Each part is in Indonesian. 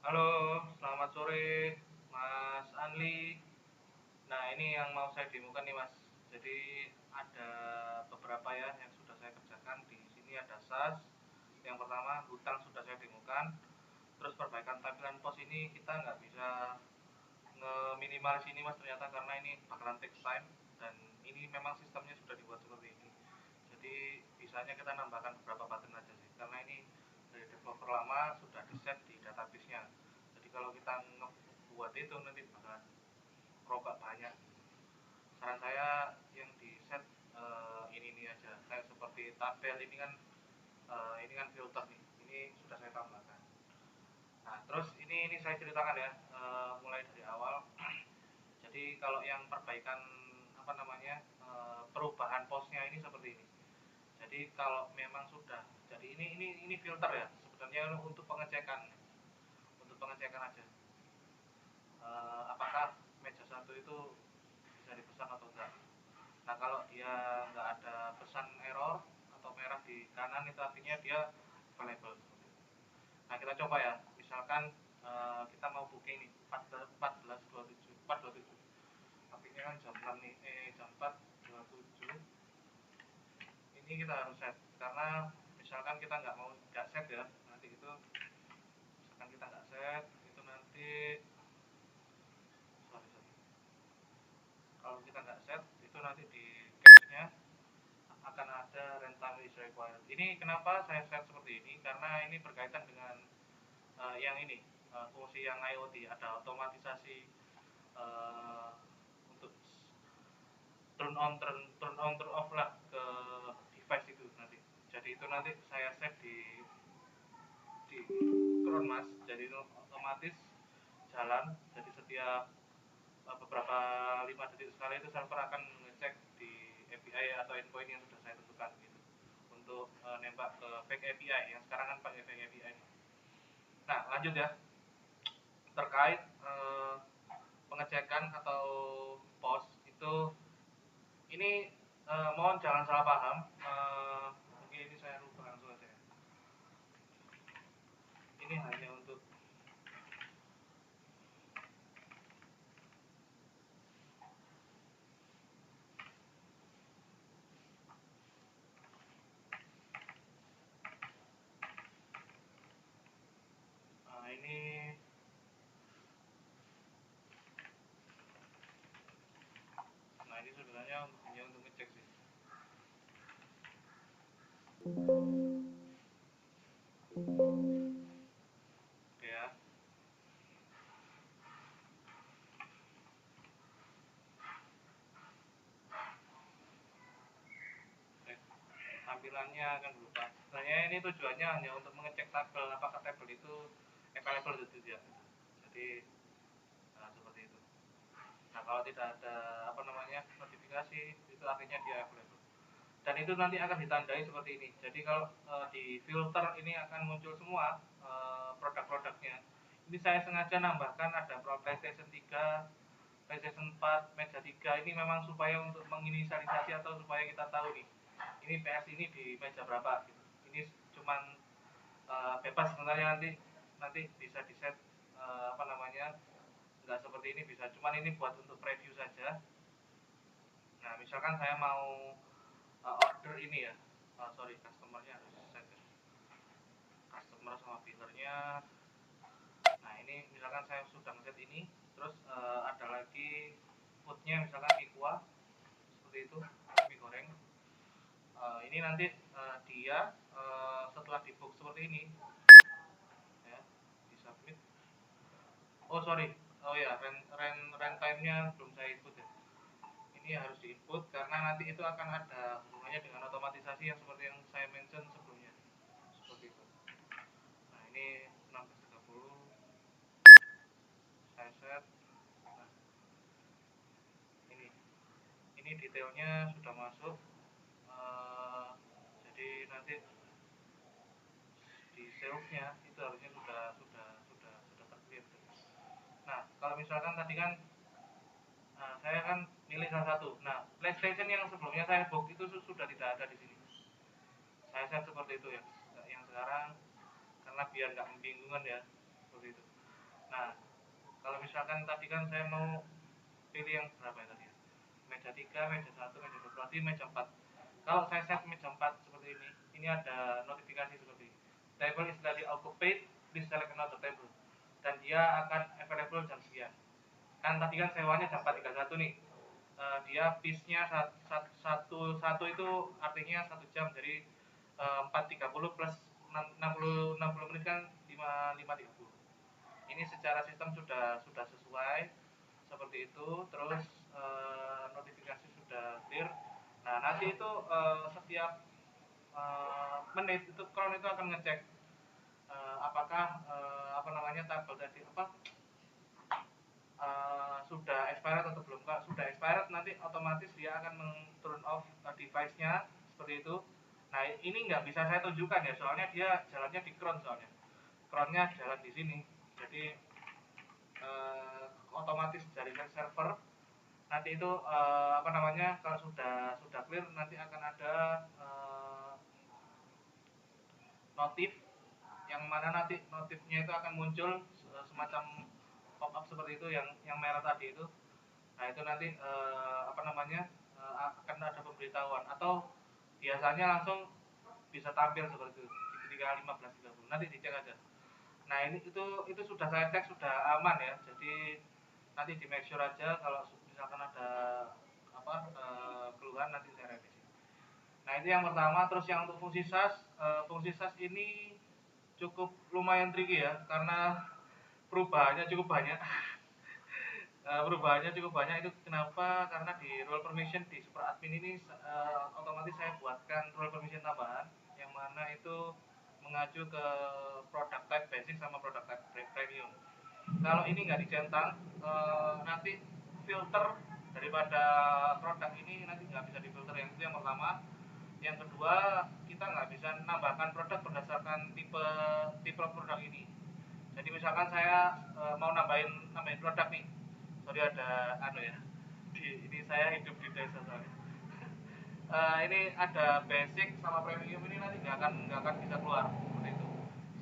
Halo, selamat sore, Mas Anli. Nah, ini yang mau saya demokan nih, Mas. Jadi ada beberapa ya yang sudah saya kerjakan. Di sini ada SAS. Yang pertama, hutang sudah saya demokan. Terus perbaikan tampilan pos ini kita nggak bisa nge-minimalis ini, Mas, ternyata karena ini bakalan take time. Dan ini memang sistemnya sudah dibuat seperti ini. Jadi bisanya kita nambahkan beberapa button aja sih. Karena ini dari developer lama sudah di set di database-nya. Jadi kalau kita ngebuat itu nanti bakalan robak banyak. Saran saya yang di set ini aja kayak seperti tabel ini kan filter nih, ini sudah saya tambahkan. Nah terus ini saya ceritakan ya, mulai dari awal. Jadi kalau yang perbaikan apa namanya, perubahan posnya ini seperti ini. Jadi kalau memang sudah, jadi ini filter ya sebenarnya untuk pengecekan aja. Apakah meja satu itu bisa dipesan atau enggak. Nah kalau dia nggak ada pesan error atau merah di kanan itu artinya dia available. Nah kita coba ya, misalkan kita mau booking nih 4.27 artinya kan jam 6 nih, jam 4.27 ini kita harus set karena misalkan kita nggak set ya, nanti itu misalkan kita nggak set itu nanti sorry, kalau kita nggak set itu nanti di cache nya akan ada runtime is required. Ini kenapa saya set seperti ini? Karena ini berkaitan dengan yang ini fungsi yang IoT, ada otomatisasi uh, untuk turn off lah ke device itu nanti. Jadi itu nanti saya set di cron mas. Jadi itu otomatis jalan. Jadi setiap beberapa 5 detik sekali itu server akan mengecek di API atau endpoint yang sudah saya tentukan gitu untuk nembak ke fake API yang sekarang kan pakai fake API. Nah lanjut ya, terkait pengecekan atau pos itu ini mohon jangan salah paham, mungkin ini saya rubah langsung aja ya. Ini hanya untuk ini nah ini sebenarnya hanya untuk ngecek sih. Oke ya. Oke. Tampilannya akan berubah. Sebenarnya ini tujuannya hanya untuk mengecek tabel apakah tabel itu available atau tidak. Jadi seperti itu. Nah kalau tidak ada apa namanya notifikasi itu artinya dia available. Dan itu nanti akan ditandai seperti ini. Jadi kalau di filter ini akan muncul semua produk-produknya. Ini saya sengaja nambahkan ada PlayStation 3, PlayStation 4, Meja 3 ini memang supaya untuk menginisialisasi atau supaya kita tahu nih ini PS ini di meja berapa gitu. Ini cuman bebas sebenarnya, nanti nanti bisa di set apa namanya, nggak seperti ini bisa, cuman ini buat untuk preview saja. Nah misalkan saya mau order ini ya, sorry customernya harus set ya, customer sama billernya. Nah ini misalkan saya sudah ngeset ini, terus ada lagi foodnya misalkan mie kuah seperti itu, mie goreng. Ini nanti dia setelah di book seperti ini ya, di submit. Oh sorry, oh ya rent time nya belum saya input ya. Ini harus diinput karena nanti itu akan ada hubungannya dengan otomatisasi yang seperti yang saya mention sebelumnya, seperti itu. Nah ini 16.30 saya set. Nah ini detailnya sudah masuk. Jadi nanti di salesnya itu harusnya sudah terclear. Nah kalau misalkan tadi kan saya kan milih salah satu. Nah PlayStation yang sebelumnya saya book itu sudah tidak ada di sini. Saya set seperti itu ya, yang sekarang karena biar nggak membingungkan ya, seperti itu. Nah, kalau misalkan tadi kan saya mau pilih yang berapa ya tadi ya? Meja 3, meja 1, meja 2, berarti meja 4. Kalau saya set meja 4 seperti ini ada notifikasi seperti ini. Table is already occupied, please select another table. Dan dia akan available jam sekian. Kan tadi kan sewanya jam 4.31 nih. Dia piece-nya satu itu artinya 1 jam, jadi 4.30 plus 60 menit kan 5.30. Ini secara sistem sudah sesuai seperti itu. Terus notifikasi sudah clear. Nah, nanti itu setiap menit itu Chrome itu akan ngecek apakah apa namanya tabel tadi apa sudah expired atau belum. Kalau sudah expired nanti otomatis dia akan turn off device-nya seperti itu. Nah, ini nggak bisa saya tunjukkan ya, soalnya dia jalannya di cron, soalnya cronnya jalan di sini. Jadi otomatis dari server nanti itu apa namanya kalau sudah clear nanti akan ada notif, yang mana nanti notifnya itu akan muncul semacam pop up seperti itu, yang merah tadi itu. Nah, itu nanti apa namanya akan ada pemberitahuan, atau biasanya langsung bisa tampil seperti itu ketika 15.30. Nanti dicek aja. Nah, ini itu sudah saya cek sudah aman ya. Jadi nanti di make sure aja kalau misalkan ada apa keluhan nanti saya revisi. Nah, itu yang pertama. Terus yang untuk fungsi SAS ini cukup lumayan tricky ya, karena perubahannya cukup banyak. Perubahannya cukup banyak itu kenapa? Karena di role permission di super admin ini otomatis saya buatkan role permission tambahan, yang mana itu mengacu ke product type basic sama product type premium. Kalau ini nggak dicentang, nanti filter daripada produk ini nanti nggak bisa difilter. Yang itu yang pertama. Yang kedua, kita nggak bisa menambahkan produk berdasarkan tipe tipe produk ini. Jadi misalkan saya mau nambahin produk nih, sorry ada ya, ini saya hidup di desa soalnya. Ini ada basic sama premium, ini nanti nggak akan bisa keluar seperti itu.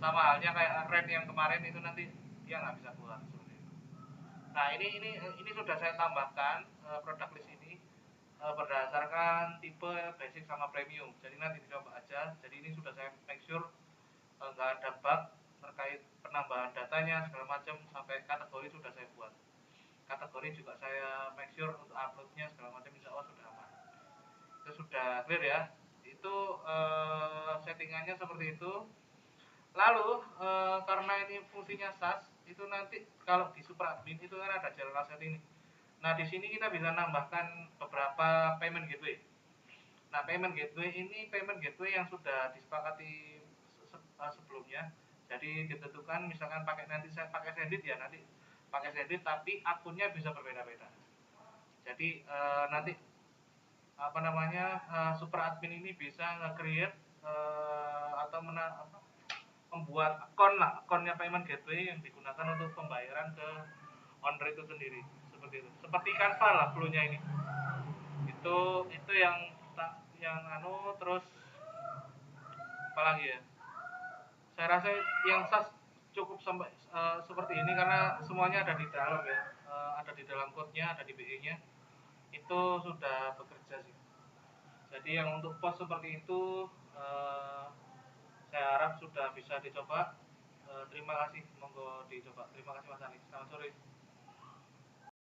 Sama halnya kayak red yang kemarin itu, nanti dia nggak bisa keluar seperti itu. Nah, ini sudah saya tambahkan produk list ini berdasarkan tipe basic sama premium. Jadi nanti dicoba aja. Jadi ini sudah saya make sure nggak ada bug terkait penambahan datanya segala macam, sampai kategori sudah saya buat. Kategori juga saya make sure untuk uploadnya segala macam insya Allah sudah aman. Itu sudah clear ya. Itu settingannya seperti itu. Lalu karena ini fungsinya SAS, itu nanti kalau di super admin itu kan ada general setting. Nah, di sini kita bisa nambahkan beberapa payment gateway. Nah, payment gateway ini payment gateway yang sudah disepakati sebelumnya. Jadi ditentukan misalkan nanti saya pakai Sendit ya, nanti pakai Sendit tapi akunnya bisa berbeda-beda. Jadi nanti apa namanya super admin ini bisa nge-create atau membuat akunnya payment gateway yang digunakan untuk pembayaran ke owner itu sendiri, seperti itu. Seperti Canva lah flow-nya ini. Itu yang terus apalagi ya, saya rasa yang SAS cukup sampai seperti ini karena semuanya ada di dalam ya, ada di dalam code-nya, ada di BE-nya, itu sudah bekerja sih. Jadi yang untuk post seperti itu saya harap sudah bisa dicoba. Terima kasih, monggo dicoba. Terima kasih Mas Ani, selamat sore.